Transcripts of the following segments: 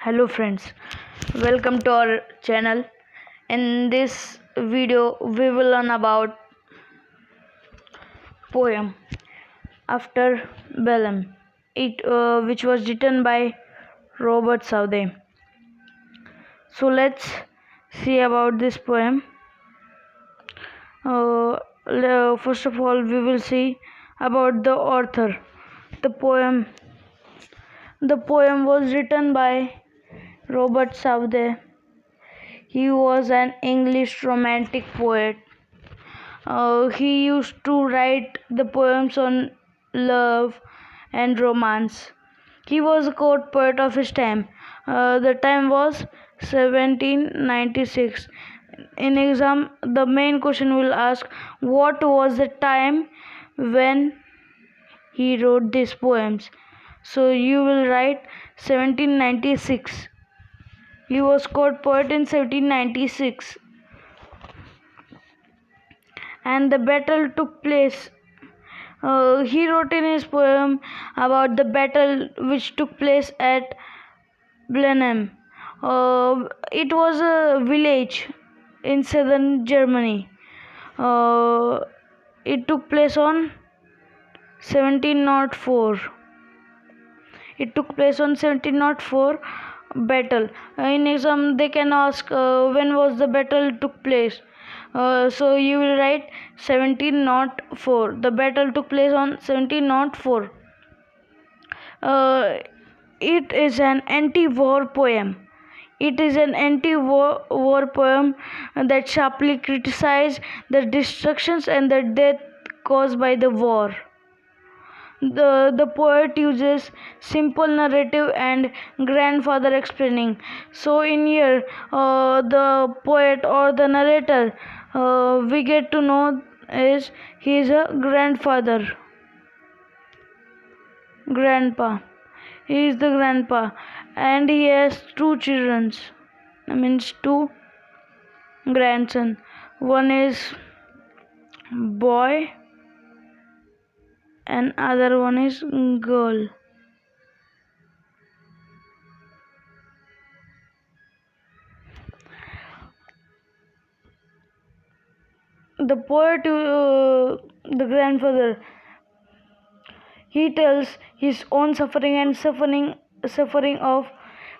Hello friends, welcome to our channel. In this video we will learn about poem after Blenheim, which was written by Robert Southey. So let's see about this poem. First of all, we will see about the author. The poem was written by Robert Southey. He was an English romantic poet. He used to write the poems on love and romance. He was a court poet of his time. The time was 1796. In exam, the main question will ask what was the time when he wrote these poems. So you will write 1796. He was court poet in 1796. And the battle took place. He wrote in his poem about the battle which took place at Blenheim. It was a village in southern Germany. It took place on 1704. It took place on 1704 battle. In exam they can ask when was the battle took place. So you will write 1704. The battle took place on 1704. It is an anti-war poem. It is an anti-war poem that sharply criticizes the destructions and the death caused by the war. The poet uses simple narrative and grandfather explaining. So in here, the poet or the narrator, we get to know is he is a grandpa. He is the grandpa, and he has two children. That means two grandson. One is boy and other one is girl. The poet, the grandfather, he tells his own suffering and suffering of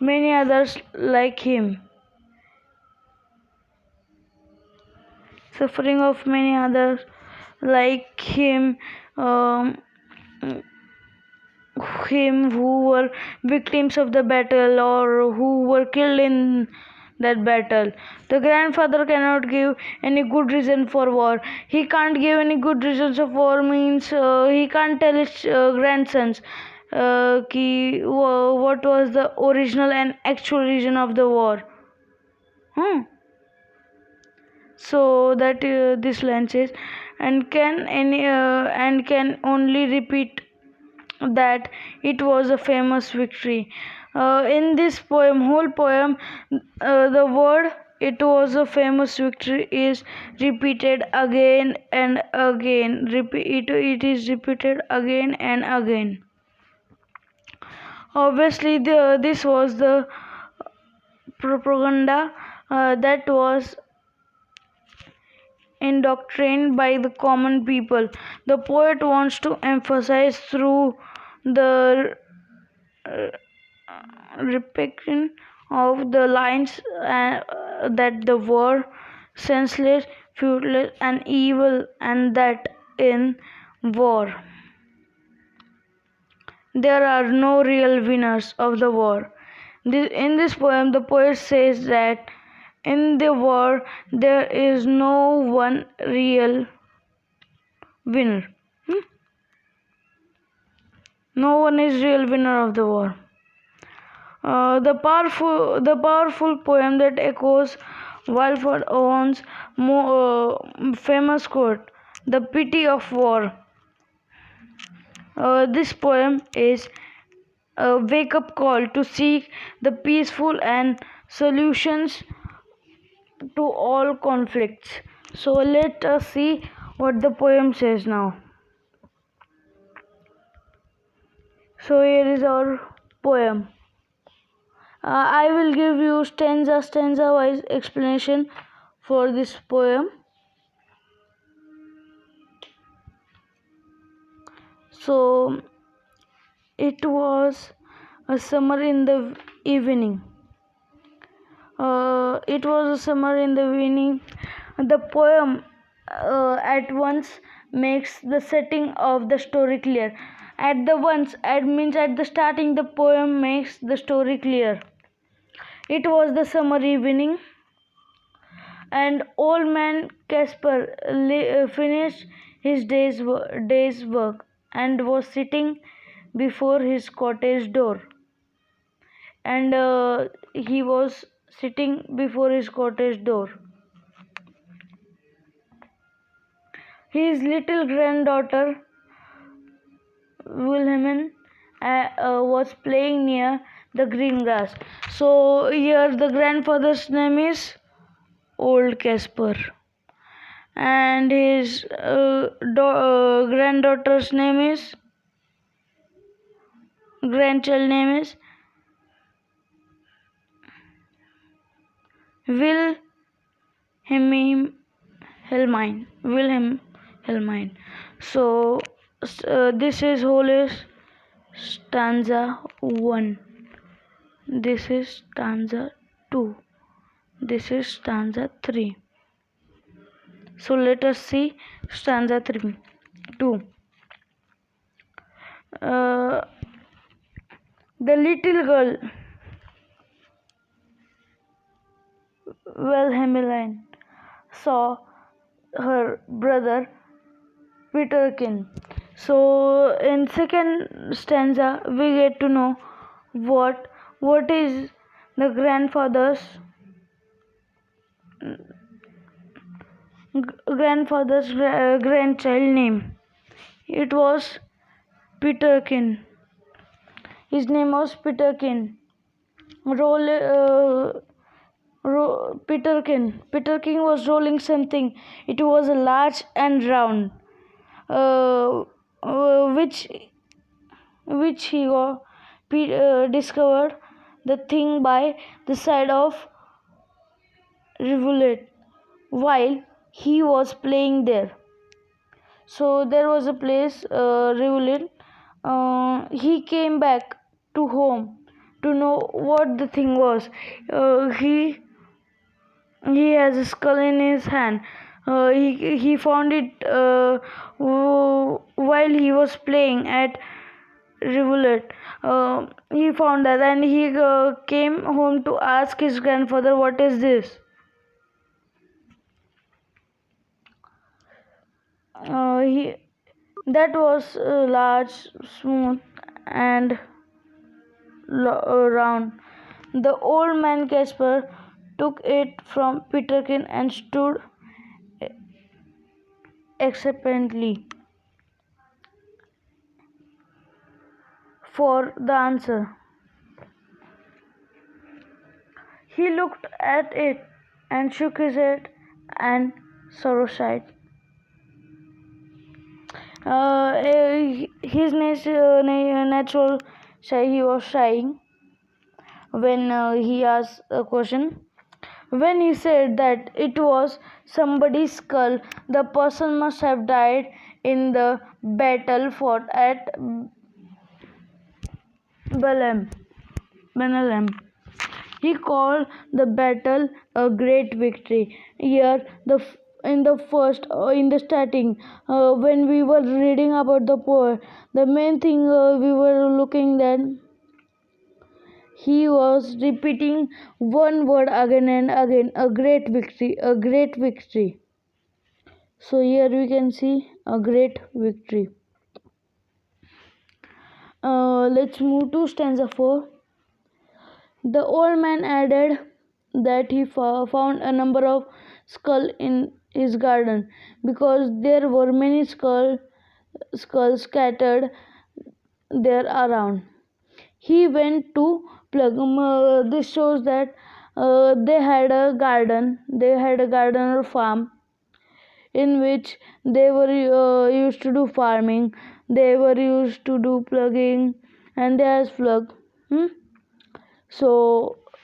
many others like him. Suffering of many others like him. Him who were victims of the battle or who were killed in that battle. The grandfather cannot give any good reason for war. He can't give any good reasons of war means he can't tell his grandsons what was the original and actual reason of the war. So that this line says, and can only repeat that it was a famous victory. In this whole poem, the word "it was a famous victory" is repeated again and again. It is repeated again and again. Obviously, this was the propaganda that was indoctrinated by the common people. The poet wants to emphasize through the repetition of the lines that the war senseless, fruitless, and evil, and that in war there are no real winners of the war. In this poem, the poet says that in the war there is no one real winner. No one is real winner of the war. The powerful poem that echoes Walford Owen's famous quote, "The pity of war." This poem is a wake-up call to seek the peaceful and solutions to all conflicts. So let us see what the poem says now. So here is our poem. I will give you stanza wise explanation for this poem. So it was a summer in the evening. It was a summer in the evening. The poem at once makes the setting of the story clear. At the starting the poem makes the story clear. It was the summer evening, and old man Casper finished his day's work and was sitting before his cottage door. And he was sitting before his cottage door. His little granddaughter Wilhelmine was playing near the green grass. So here the grandfather's name is Old Casper, and his granddaughter's name is grandchild name is Wilhelmine. Wilhelmine. So this is whole is stanza 1. This is stanza 2. This is stanza 3. So let us see stanza 3. 2. The little girl Wilhelmine saw her brother Peterkin. So in second stanza we get to know what is the grandfather's grandchild name. It was Peterkin. His name was Peterkin. Peterkin was rolling something. It was large and round, uh, which he discovered the thing by the side of rivulet while he was playing there. So there was a place, rivulet. He came back to home to know what the thing was. He has a skull in his hand. He found it while he was playing at rivulet. He found that, and he came home to ask his grandfather, "What is this?" That was large, smooth, and round. The old man Casper took it from Peterkin and stood expectantly for the answer. He looked at it and shook his head and sorrow sighed. His natural shy, he was shying when he asked a question. When he said that it was somebody's skull, the person must have died in the battle fought at Blenheim. He called the battle a great victory. Here, in the starting, when we were reading about the poet, the main thing we were looking at, he was repeating one word again and again: a great victory, a great victory. So here we can see a great victory. Let's move to stanza 4. The old man added that he found a number of skulls in his garden because there were many skulls scattered there around. He went to plug. This shows that they had a garden. They had a garden or farm in which they were used to do farming. They were used to do plugging, and they has plug. So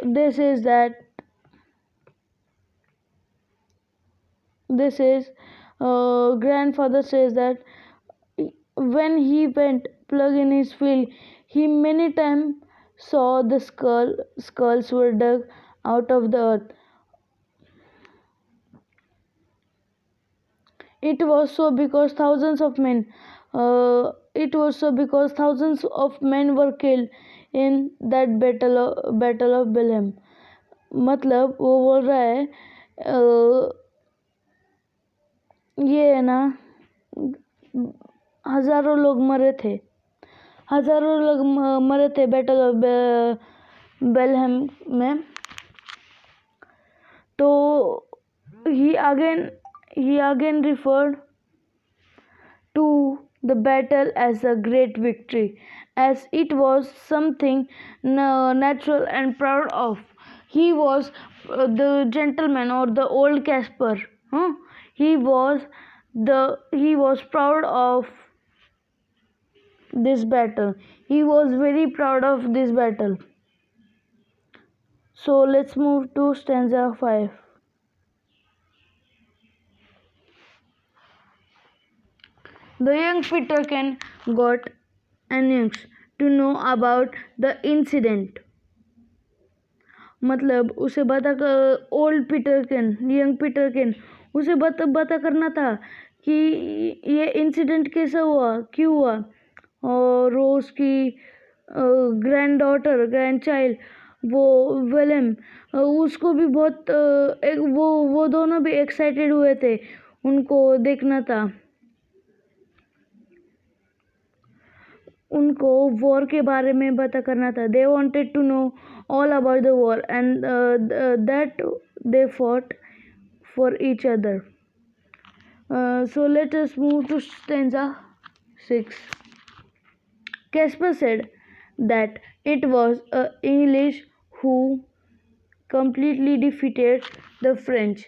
this is that this is grandfather says that when he went plug in his field, he many times saw the skulls were dug out of the earth. It was so because thousands of men were killed in that battle of Blenheim. मतलब वो बोल रहा है ये है ना, हजारों लोग मरे थे, मरे थे बैटल ऑफ बेलहम में. तो he again referred to the battle as a great victory, as it was something natural and proud of. He was the gentleman or the old Casper. He was proud of this battle. He was very proud of this battle. So let's move to stanza 5. The young Peterkin got anxious to know about the incident. मतलब उसे old पीटरकिन, young पीटरकिन, उसे बता करना था कि ये incident कैसा हुआ, क्यों हुआ. और रोज की ग्रैंड डॉटर, ग्रैंड चाइल्ड, वो विलियम, उसको भी बहुत वो दोनों भी एक्साइटेड हुए थे, उनको देखना था, उनको वॉर के बारे में बता करना था. They wanted to know all about the war and that they fought for each other. So let us move to stanza 6. Casper said that it was English who completely defeated the French.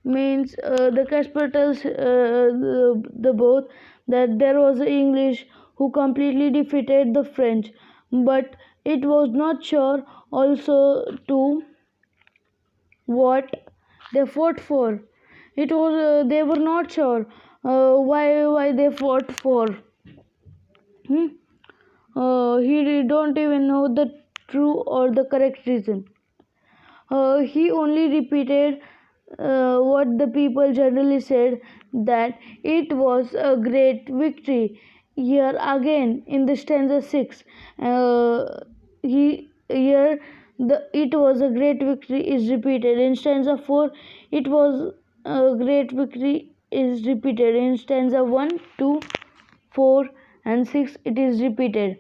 Means the Casper tells the both that there was English who completely defeated the French, but it was not sure also to what they fought for. It was they were not sure why they fought for. He don't even know the true or the correct reason. He only repeated what the people generally said, that it was a great victory. Here again in the stanza 6, it was a great victory is repeated. In stanza 4, it was a great victory is repeated. In stanza 1, 2, 4 and 6 it is repeated.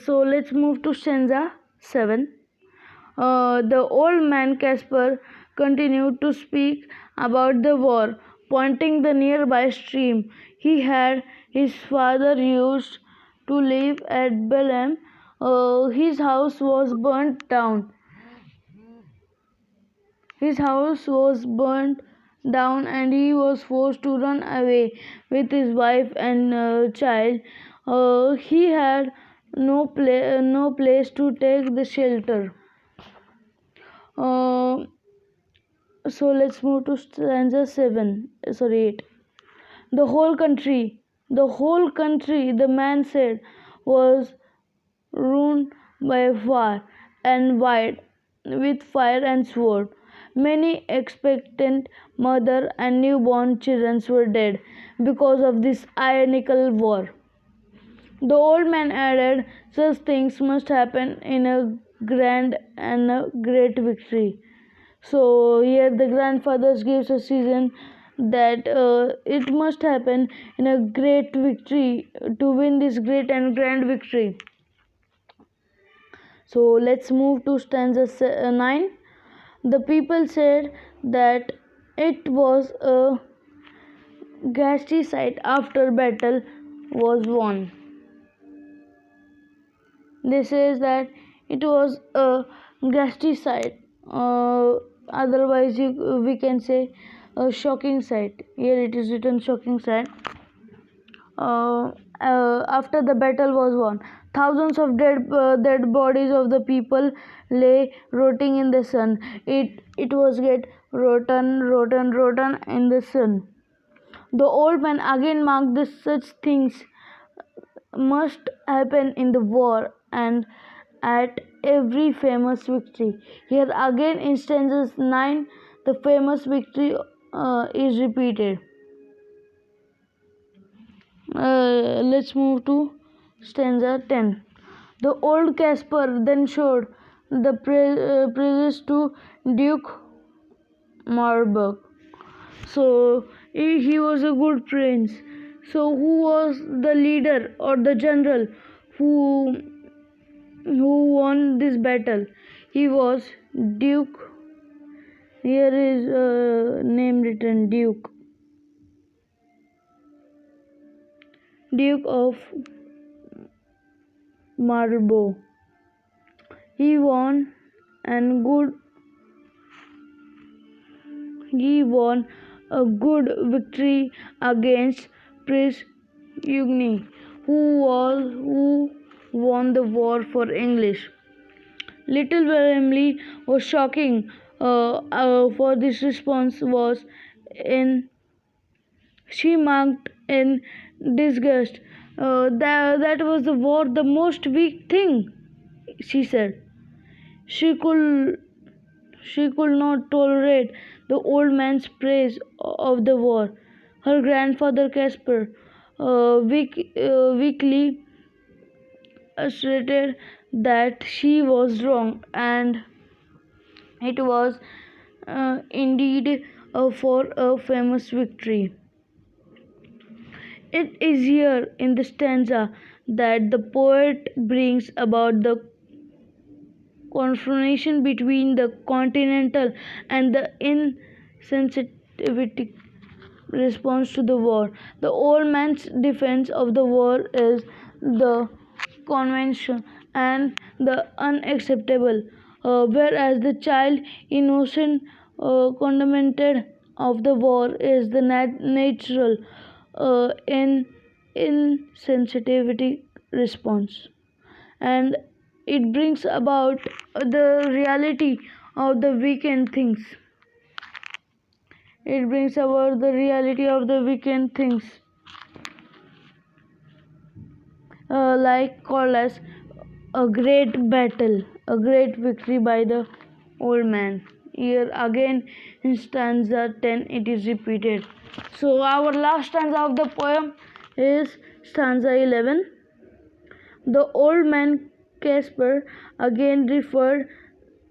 So let's move to stanza 7. The old man Casper continued to speak about the war, pointing the nearby stream. His father used to live at Blenheim. His house was burnt down. His house was burnt down and he was forced to run away with his wife and child. He had no place to take the shelter. So let's move to stanza 8. The whole country, the man said, was ruined by fire and wide, with fire and sword. Many expectant mother and newborn children were dead because of this ironical war. The old man added, such things must happen in a grand and a great victory. So here the grandfather gives a season that it must happen in a great victory to win this great and grand victory. So let's move to stanza 9. The people said that it was a ghastly sight after battle was won. They says that it was a ghastly sight. Otherwise, we can say a shocking sight. Here it is written shocking sight. After the battle was won. Thousands of dead bodies of the people lay rotting in the sun. It was get rotten in the sun. The old man again marked that such things must happen in the war and at every famous victory. Here again in stanzas 9, the famous victory is repeated. Let's move to stanza 10. The old Caspar then showed the praises to Duke Marburg. So he was a good prince. So who was the leader or the general who won this battle? He was Duke. Here is name written Duke of Marlborough. He won a good victory against Prince Eugene, who won the war for English. Little Blenheim was shocking for this response was in she marked in disgust. That was the war the most weak thing, she said. She could not tolerate the old man's praise of the war. Her grandfather Caspar weakly asserted that she was wrong, and it was indeed for a famous victory. It is here in the stanza that the poet brings about the confrontation between the continental and the insensitivity response to the war. The old man's defense of the war is the conventional and the unacceptable, whereas the child innocent condemned of the war is the natural in insensitivity response, and it brings about the reality of the weekend things. It brings about the reality of the weekend things, like called as a great battle, a great victory by the old man. Here again in stanza 10 it is repeated. So our last stanza of the poem is stanza 11. The old man Caspar again referred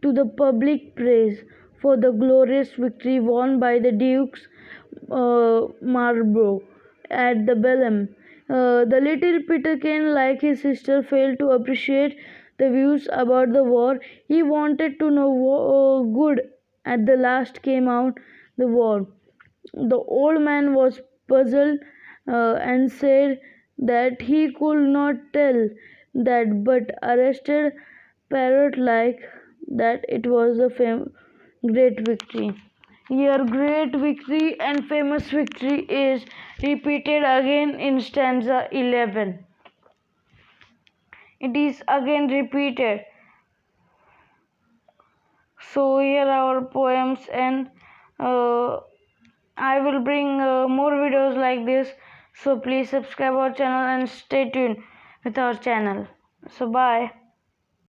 to the public praise for the glorious victory won by the Dukes Marlborough at the Blenheim. The little Peterkin, like his sister, failed to appreciate the views about the war. He wanted to know good at the last came out the war. The old man was puzzled and said that he could not tell that, but arrested parrot like that it was a great victory. Here, great victory and famous victory is repeated again in stanza 11. It is again repeated. So here our poems, and I will bring more videos like this. So please subscribe our channel and stay tuned with our channel. So bye.